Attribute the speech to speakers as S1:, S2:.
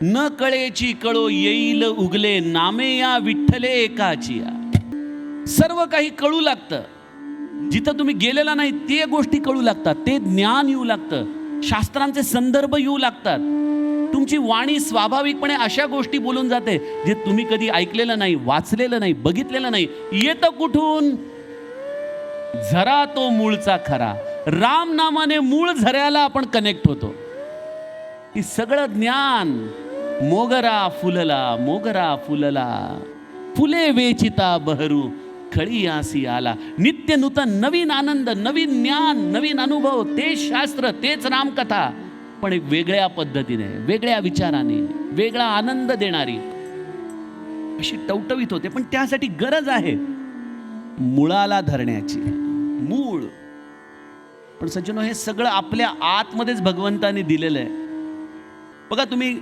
S1: न कळेची कळो येईल उगले नामे या विठ्ठले एकाचिया. सर्व काही कळू लागतं. जिथं तुम्ही गेलेला नाही ते गोष्टी कळू लागतात, ते ज्ञान येऊ लागतं, शास्त्रांचे संदर्भ येऊ लागतात. तुमची वाणी स्वाभाविकपणे अशा गोष्टी बोलून जाते जे तुम्ही कधी ऐकलेलं नाही, वाचलेलं नाही, बघितलेलं नाही. येतं कुठून? झरा तो मूळचा खरा. राम नामाने मूळ झऱ्याला आपण कनेक्ट होतो. ही सगळं ज्ञान. मोगरा फुलला, मोगरा फुलला, फुले वेचिता बहरू, खळी आसी आला. नित्य नूतन नवीन आनंद, नवीन ज्ञान, नवीन अनुभव, तेच शास्त्र, तेच रामकथा, पण एक वेगळ्या पद्धतीने, वेगळ्या विचाराने, वेगळा आनंद देणारी अशी टवटवीत होते. पण त्यासाठी गरज आहे मुळाला धरण्याची. मूळ. पण सज्जनो, हे सगळं आपल्या आतमध्येच भगवंताने दिलेलं आहे. बघा तुम्ही